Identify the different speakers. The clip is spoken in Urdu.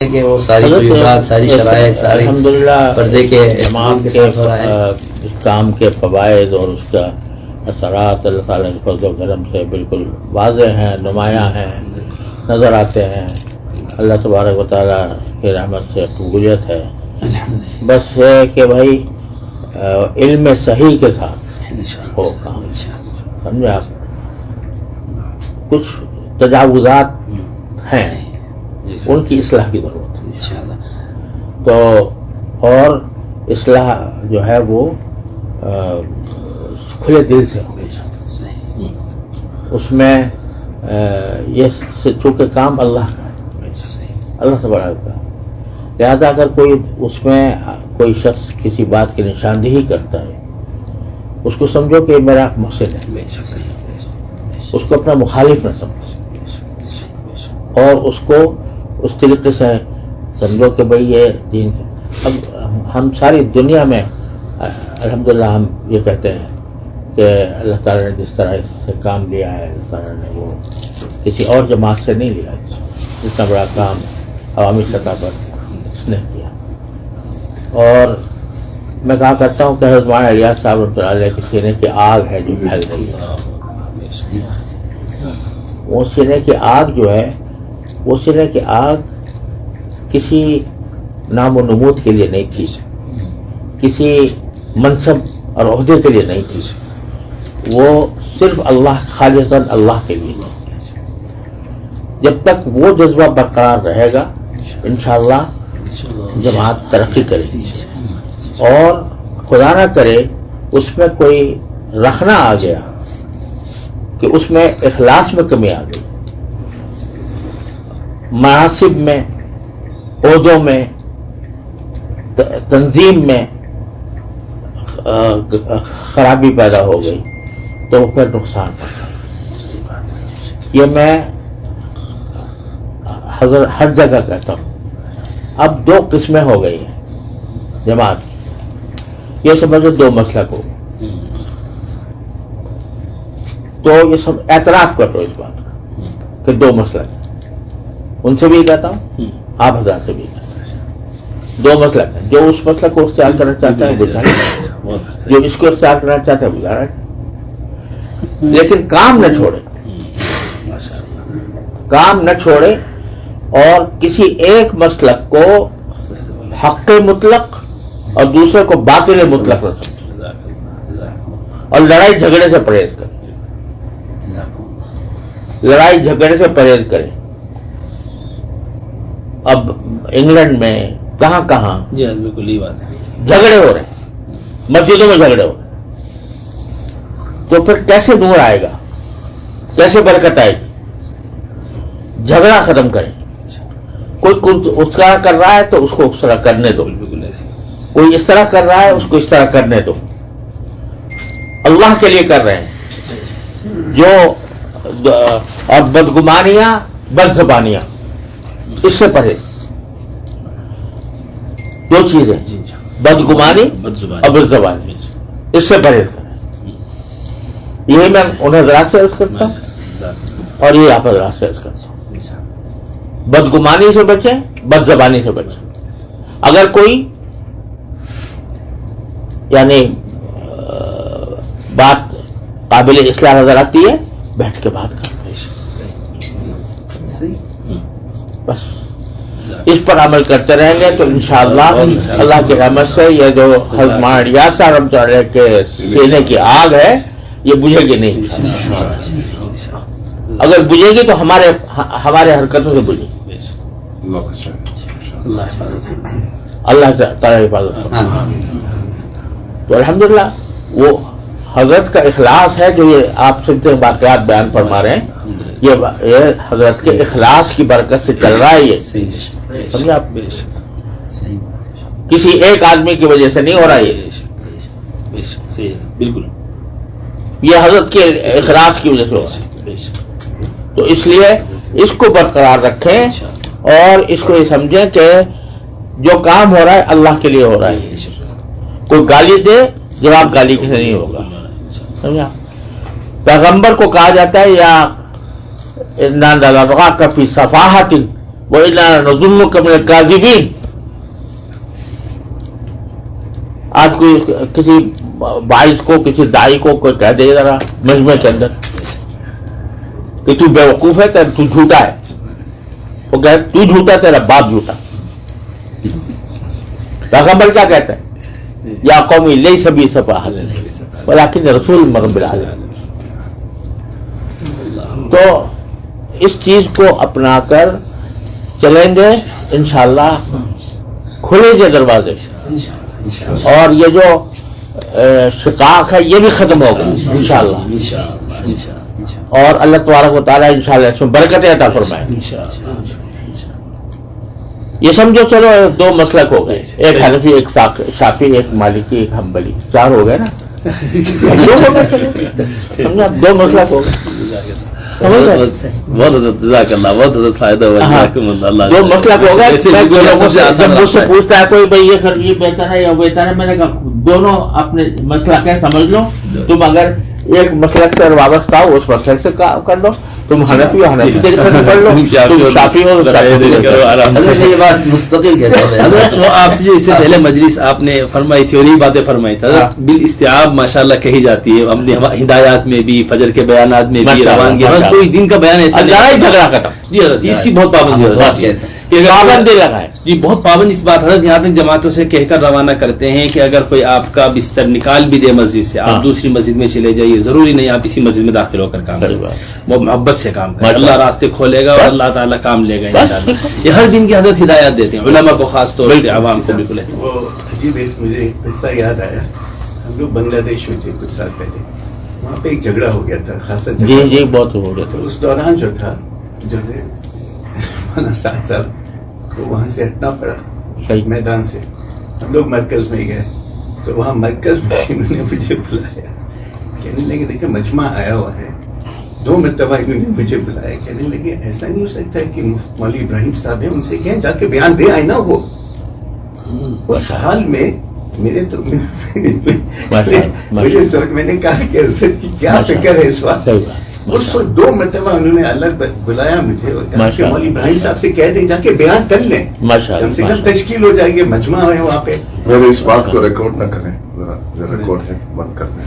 Speaker 1: کہ وہ ساری وجوہات، ساری شرائط، ساری
Speaker 2: الحمدللہ
Speaker 1: پردے کے
Speaker 2: تمام
Speaker 1: کے
Speaker 2: کے
Speaker 1: ساتھ ہو رہا ہے۔
Speaker 2: اس کام کے فوائد اور اس کا اثرات اللہ تعالیٰ کے فضل و کرم سے بالکل واضح ہیں، نمایاں ہیں، نظر آتے ہیں۔ اللہ تبارک و تعالیٰ کی رحمت سے قبولیت ہے۔ بس یہ کہ بھائی علم صحیح کے ساتھ ہو کام، سمجھے آپ؟ کچھ تجاوزات ہیں، ان کی اصلاح کی ضرورت ہے۔ تو اور اصلاح جو ہے وہ کھلے دل سے ہو، اس میں یہ چونکہ کام اللہ کا ہے، اللہ تبارک کا، لہذا اگر کوئی اس میں کوئی شخص کسی بات کی نشاندہی کرتا ہے، اس کو سمجھو کہ میرا محسن ہے، اس کو اپنا مخالف نہ سمجھو، اور اس کو اس طریقے سے سمجھو کہ بھئی یہ دین کا۔ اب ہم ساری دنیا میں الحمدللہ ہم یہ کہتے ہیں کہ اللہ تعالیٰ نے جس طرح اس سے کام لیا ہے، اللہ تعالیٰ نے وہ کسی اور جماعت سے نہیں لیا، اتنا بڑا کام عوامی سطح پر اس نے کیا۔ اور میں کہا کرتا ہوں کہ حضرت مولانا الیاس صاحب رحمۃ اللہ علیہ کے سینے کی آگ ہے جو پھیل رہی ہے۔ وہ سینے کی آگ جو ہے، وہ سینے کی آگ کسی نام و نمود کے لیے نہیں تھی، کسی منصب اور عہدے کے لیے نہیں تھی، وہ صرف اللہ، خالصاً اللہ کے لیے تھی۔ جب تک وہ جذبہ برقرار رہے گا انشاءاللہ جماعت ترقی کرے گی، اور خدا نہ کرے اس میں کوئی رکھنا آ گیا کہ اس میں اخلاص میں کمی آ گئی، مناصب میں، عہدوں میں، تنظیم میں خرابی پیدا ہو گئی تو پھر نقصان پڑتا ہے۔ یہ میں ہر جگہ کہتا ہوں۔ اب دو قسمیں ہو گئی ہیں جماعت کی، یہ سمجھو دو مسلک ہو، تو یہ سب اعتراف کر لو اس بات کا کہ دو مسلک، ان سے بھی کہتا ہوں، آپ حضرات سے بھی کہتا ہوں، دو مسلک ہیں۔ جو اس مسلک کو اختیار کرنا چاہتا ہے وہ چاہے، جو اس کو اختیار کرنا چاہتا ہے وہ جا رہا ہے، لیکن کام نہ چھوڑے، کام نہ چھوڑے، اور کسی ایک مسلک کو حق مطلق اور دوسرے کو باطل مطلق نہ سمجھے، اور لڑائی جھگڑے سے پرہیز کرے، لڑائی جھگڑے سے پرہیز کرے۔ اب انگلینڈ میں کہاں کہاں
Speaker 3: جی بالکل یہ بات ہے،
Speaker 2: جھگڑے ہو رہے ہیں، مسجدوں میں جھگڑے ہو رہے ہیں، تو پھر کیسے نور آئے گا، کیسے برکت آئے گی؟ جھگڑا ختم کریں۔ کوئی اس طرح کر رہا ہے تو اس کو اس طرح کرنے دو،
Speaker 3: بالکل ایسے
Speaker 2: کوئی اس طرح کر رہا ہے اس کو اس طرح کرنے دو، اللہ کے لیے کر رہے ہیں۔ جو اور بدگمانیاں، بد زبانیاں، اس سے پرہیز۔ دو چیزیں، بدگمانی اور بد زبانی، اس سے پرہیز کریں۔ یہی میں ان حضرات سے عرض کرتا ہوں اور یہ آپ حضرات سے عرض کرتا ہوں، بدگمانی سے بچیں، بد زبانی سے بچیں۔ اگر کوئی یعنی بات قابل اصلاح نظر آتی ہے، بیٹھ کے بات کریں، بس اس پر عمل کرتے رہیں گے تو انشاءاللہ اللہ کی رحمت سے یہ جو حضرت مولانا الیاس صاحب رحمۃ اللہ علیہ کے سینے کی آگ ہے یہ بجھے گی نہیں۔ اگر بجھے گی تو ہمارے حرکتوں سے بجھے گی۔ اللہ تعالیٰ حفاظت کرے۔ تو الحمدللہ وہ حضرت کا اخلاص ہے جو یہ آپ سنتے واقعات بیان فرما رہے ہیں، یہ حضرت کے اخلاص کی برکت سے چل رہا ہے۔ یہ سمجھے آپ، کسی ایک آدمی کی وجہ سے نہیں ہو رہا، یہ
Speaker 3: بالکل
Speaker 2: یہ حضرت کے اخلاص کی وجہ سے ہو رہا ہے۔ تو اس لیے اس کو برقرار رکھیں اور اس کو یہ سمجھیں کہ جو کام ہو رہا ہے اللہ کے لیے ہو رہا ہے۔ کوئی گالی دے، جواب گالی کے سے نہیں ہوگا، سمجھا؟ پیغمبر کو کہا جاتا ہے یا فی صفاحت وَإِنَّا نَظُنُّكَ مِنَ الْكَاذِبِينَ. آج کوئی کسی باعث کو کسی داعی کو کوئی کہہ دے ذرا مجمع کے اندر کہ تو بیوقوف ہے تو جھوٹا ہے، وہ کہے تو جھوٹا تیرا باپ جھوٹا. پیغمبر کیا کہتا ہے؟ یا قومی لیس بی سفاہۃ ولکن رسول من رب العالمین. تو اس چیز کو اپنا کر چلیں گے انشاءاللہ کھلیں گے دروازے، اور یہ جو شقاق ہے یہ بھی ختم ہوگا انشاءاللہ، اور اللہ تبارک و تعالیٰ انشاءاللہ اس میں برکتیں عطا فرمائے. یہ سمجھو چلو دو مسلک ہو گئے، ایک حنفی، ایک شافعی، ایک مالکی، ایک حنبلی، چار ہو گئے نا. دو مسلک ہو گئے،
Speaker 1: بہت جزاک اللہ، بہت فائدہ ہوا.
Speaker 2: دو مسلک ہو گئے. جب مجھ سے پوچھتا ہے کوئی بھائی یہ سر یہ بہتر ہے یا بہتر ہے، میں نے کہا دونوں اپنے مسلک ہے سمجھ لو. تم اگر ایک مسلک سے وابستہ ہو اس مسلک سے کر لو، تم حنفی ہو حنفی طریقے سے کر لو، تم شافعی ہو
Speaker 1: یہ بات مستقل
Speaker 3: حضرت وہ آپ سے جو اس سے پہلے مجلس آپ نے فرمائی تھی اور یہی باتیں فرمائی تھی حضرت، بالاستیعاب ماشاءاللہ کہی جاتی ہے اپنے ہدایات میں بھی، فجر کے بیانات میں بھی، روانگی کوئی دن کا بیان ایسا نہیں.
Speaker 2: جھگڑا ختم.
Speaker 3: جی حضرت اس کی بہت پابندی
Speaker 2: پابندی لگائے.
Speaker 3: جی بہت پابند اس بات حضرت، یہاں تک جماعتوں سے کہہ کر روانہ کرتے ہیں کہ اگر کوئی آپ کا بستر نکال بھی دے مسجد سے، آپ دوسری مسجد میں چلے جائیے، ضروری نہیں آپ اسی مسجد میں داخل ہو کر کام کریں، وہ محبت سے کام کریں، اللہ راستے کھولے گا اور اللہ تعالیٰ کام لے گا انشاءاللہ. یہ ہر دن کی حضرت ہدایات دیتے ہیں علماء کو خاص طور سے، عوام کو بالکل.
Speaker 4: وہ عجیب ایک مجھے ایک قصہ یاد آیا. ہم لوگ بنگلہ دیش میں تھے کچھ سال پہلے، وہاں پہ ایک جھگڑا ہو گیا تھا خاصا.
Speaker 2: جی بہت ہو گیا تھا.
Speaker 4: اس دوران جو تھا جو ہے ساتھ صاحب کو وہاں سے ہٹنا پڑا میدان سے. ہم لوگ مرکز میں گئے تو وہاں مرکز میں انہوں نے مجھے بلایا، کہنے لگے دیکھیں مجمع آیا ہوا ہے. 2 مرتبہ انہوں نے مجھے بلایا، کہنے لگے ایسا نہیں ہو سکتا ہے کہ مولوی ابراہیم صاحب ہیں ان سے کہیں جا کے بیان دے آئے نا. وہ اس حال میں میرے تو مجھے سوچ، میں نے کہا کہ حضرت کی کیا فکر ہے اس وقت. اس وقت 2 مرتبہ انہوں نے الگ بلایا مجھے اور کہا کہ مولوی ابراہیم صاحب سے کہہ دیں جا کے بیان کر لیں، کم سے کم تشکیل ہو جائے گی، مجمع ہے وہاں پہ.
Speaker 5: اس بات کو ریکارڈ نہ کریں، ریکارڈ ہے بند کر دیں.